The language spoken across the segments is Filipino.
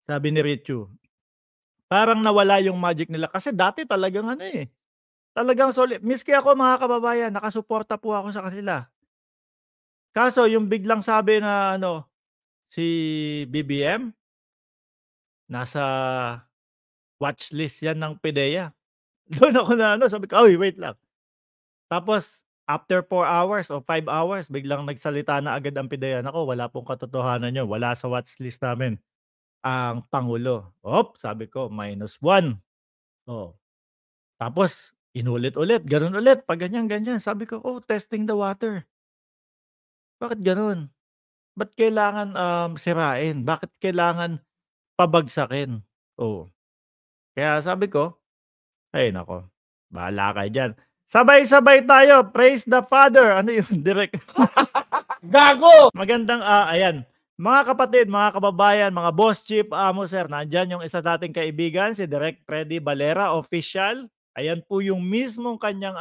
sabi ni Richu. Parang nawala yung magic nila kasi dati talagang ano, eh, talagang miski ako mga kababayan nakasuporta po ako sa kanila. Kaso yung biglang sabi na ano, si BBM, nasa watchlist yan ng PIDEA. Dun ako na ano, sabi ko, "Uy, wait lang." Tapos after 4 hours o 5 hours biglang nagsalita na agad ang PIDEA, "Naku, wala pong katotohanan yun, wala sa watchlist namin ang pangulo." Sabi ko, -1. Oh, tapos inulit-ulit, gano'n ulit, 'pag ganyan-ganyan. Sabi ko, testing the water. Bakit gano'n? Ba't kailangan, sirain? Bakit kailangan pabagsakin? Oh, kaya sabi ko, "Ay naku, bahala kayo diyan." Sabay-sabay tayo, praise the Father. Ano yun, direk Gago! magandang, ayan. Mga kapatid, mga kababayan, mga boss, chief, amo, sir, nandiyan yung isa nating kaibigan, si Direk Freddy Valera Official. Ayan po yung mismong kanyang,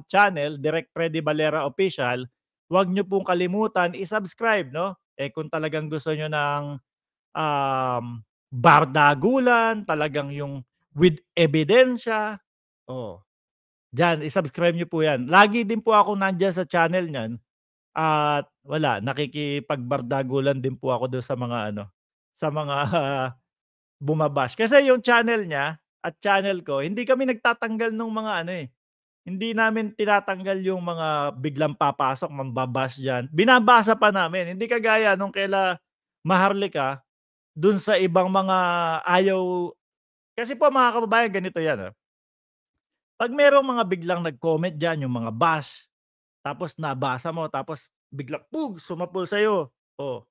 channel, Direk Freddy Valera Official. Huwag niyo pong kalimutan i-subscribe 'no. Kung talagang gusto niyo ng, um, bardagulan, talagang yung with ebidensya, oh, diyan i-subscribe niyo po 'yan. Lagi din po akong nandiyan sa channel niyan. At wala, nakikipagbardagulan din po ako dun sa mga ano, sa mga Kasi yung channel niya at channel ko, hindi kami nagtatanggal nung mga ano, eh, hindi namin tinatanggal yung mga biglang papasok mamba-bash diyan, binabasa pa namin. Hindi kagaya nung kaila Maharlika, dun sa ibang mga ayaw kasi po mga kababayan ganito yan, 'pag merong mga biglang nag-comment diyan, yung mga bash, tapos nabasa mo tapos biglang sumapul sa'yo. Oh,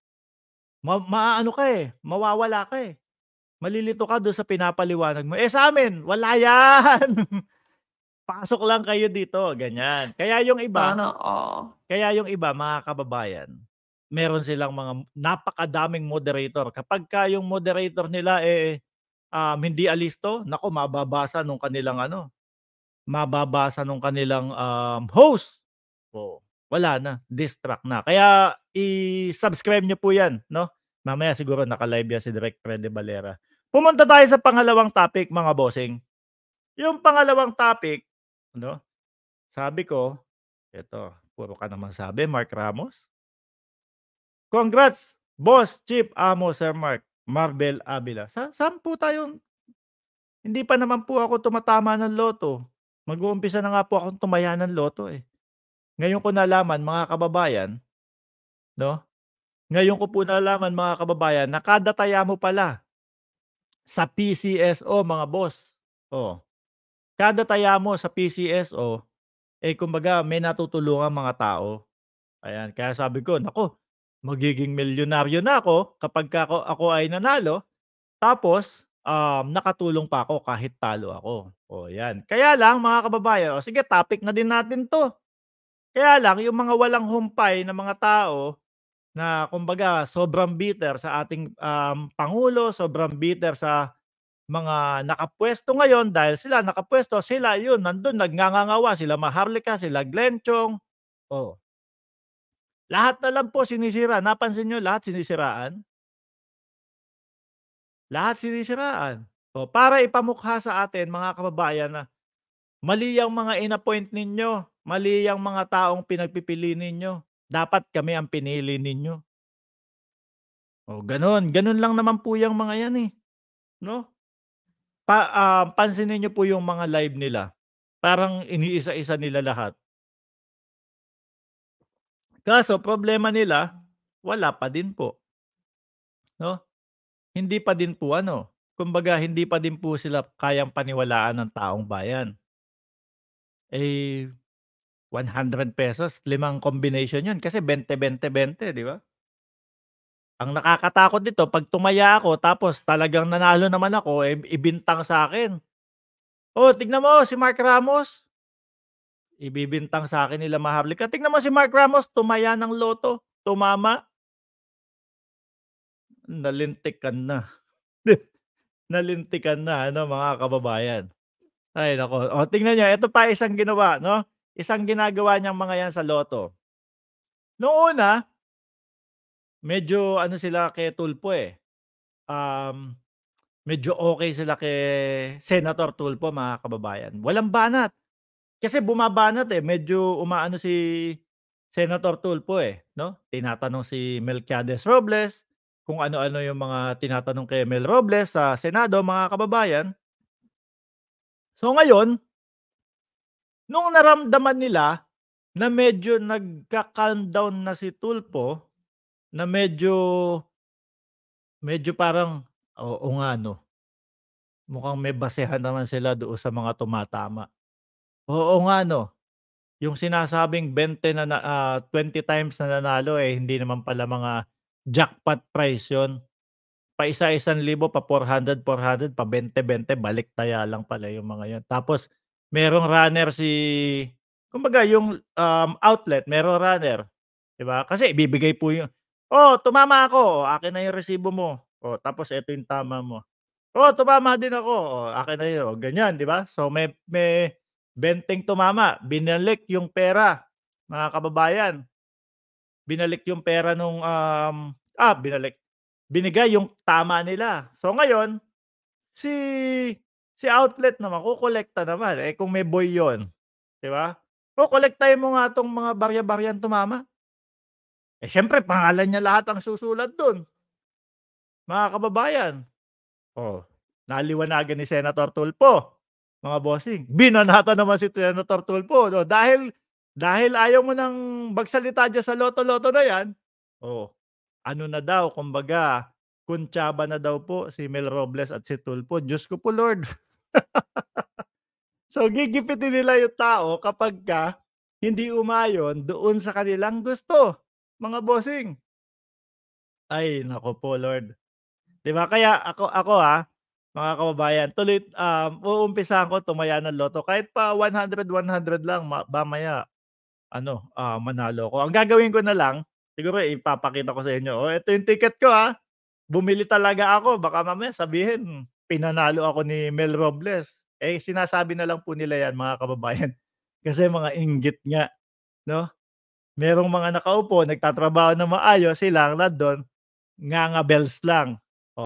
maaano ka, mawawala ka, malilito ka dun sa pinapaliwanag mo. Sa'min wala yan. Pasok lang kayo dito, ganyan. Sana all. Kaya yung iba mga kababayan, meron silang mga napakadaming moderator. Kapagka yung moderator nila, hindi alisto, naku mababasa nung kanilang, host. Oo, wala na, distract na. Kaya i-subscribe niyo po 'yan 'no. Mamaya siguro naka-live yan si Direk Freddy Valera. Pumunta tayo sa pangalawang topic mga bossing. Yung pangalawang topic 'no, sabi ko, eto puro ka naman sabi, Mark Ramos. Congrats boss, chief, amo, Sir Mark, Marbel Avila. Saan po tayo, hindi pa naman po ako tumatama ng loto. Mag-uumpisa na nga po akong tumaya ng loto, eh. Ngayon ko nalaman mga kababayan 'no, ngayon ko po nalaman mga kababayan na kada taya mo pala sa PCSO mga boss, oh, kada taya mo sa PCSO, kumbaga may natutulungang mga tao. Ayan, kaya sabi ko, naku, magiging milyonaryo na ako kapagka ako ay nanalo, tapos, nakatulong pa ako kahit talo ako. Oh, 'yan. Kaya lang mga kababayan, sige topic na din natin 'to. Kaya lang yung mga walang humpay na mga tao na kumbaga sobrang bitter sa ating, pangulo, sobrang bitter sa mga nakapuwesto ngayon dahil sila nakapuwesto, sila yun nandun nagngangangawa, sila Maharlika, sila Glenn Chong, oh, lahat na lang po sinisira. Napansin niyo lahat sinisiraan? Lahat sinisiraan. Oh, para ipamukha sa atin mga kababayan na mali yang mga in-appoint ninyo, mali yang mga taong pinagpipili ninyo, dapat kami ang pinili ninyo. Oh, gano'n. Gano'n lang naman po yang mga yan, 'no? Pansinin niyo po yung mga live nila, parang iniisa-isa nila lahat. Kaso problema nila, wala pa din po, 'no? Hindi pa din po ano, kumbaga hindi pa din po sila kayang paniwalaan ng taong bayan. Eh, ₱100 limang combination 'yun kasi 20, 20, 20, 'di ba? Ang nakakatakot dito 'pag tumaya ako tapos talagang nanalo naman ako, ibintang sa'kin, "Oh, tignan mo si Mark Ramos." Ibibintang sa'kin nila Maharlika, "Tignan mo si Mark Ramos tumaya ng loto, tumama." Nalintikan na. Nalintikan na ano mga kababayan. Ay naku, tingnan niyo ito pa isang ginawa 'no, isang ginagawa niyang mga 'yan sa loto. Noong una, medyo ano sila kay Tulfo, um, medyo okey sila kay Senator Tulfo mga kababayan, walang banat. Kasi bumabanat, eh, medyo umaano si Senator Tulfo, eh, 'no? Tinatanong si Melquiades Robles, kung ano-ano yung mga tinatanong kay Mel Robles sa Senado mga kababayan. So ngayon, nung naramdaman nila na medyo nagka-calm down na si Tulfo, na medyo medyo parang, oo nga 'no, mukhang may basehan naman sila doon sa mga tumatama. Oo nga 'no. Yung sinasabing 20 times na nanalo, eh, hindi naman pala mga jackpot prize yun. Paisa-isang libo, pa 400 pa 20 balik-taya lang pala yung mga yun. Tapos merong runner si kumbaga yung, outlet merong runner, 'di ba? Kasi ibibigay po yung, "Oh, tumama ako, oh, akin na yung resibo mo. Oh, tapos eto yung tama mo. Oh, tumama din ako, oh, akin na yun." Oh, ganyan, 'di ba? So may 20 tumama, binalik yung pera, mga kababayan. Binalik yung pera nung, binigay yung tama nila. So ngayon, si si outlet naman kokolekta naman, eh, kung may buy yun, 'di ba? Kokolektahin mo nga 'tong mga barya-baryang tumama. Eh, siyempre pangalan niya lahat ang susulat dun, mga kababayan. Oh, naliwanagan ni Senator Tulfo, mga bossing. Binanatan naman si Senator Tulfo 'no, dahil ayaw mo ng magsalita diyan sa loto-loto na 'yan, oh, ano na daw kumbaga, kuntsaba na daw po si Mel Robles at si Tulfo. Diyos ko po Lord. So gigipitin nila yung tao kapagka hindi umayon doon sa kanilang gusto, mga bossing. Ay naku po Lord. 'Di ba kaya ako, mga kababayan tuloy, uumpisahan ko tumaya ng lotto kahit pa 100 lang mamaya ano, manalo ako. Ang gagawin ko na lang, siguro ipapakita ko sa inyo, "Oh, eto yung ticket ko, bumili talaga ako." Baka mamaya sabihin pinanalo ako ni Mel Robles. Eh, sinasabi na lang po nila 'yan mga kababayan kasi mga inggit nga, 'no? Merong mga nakaupo nagtatrabaho ng maayos, sila ang nandun nganga-bells lang.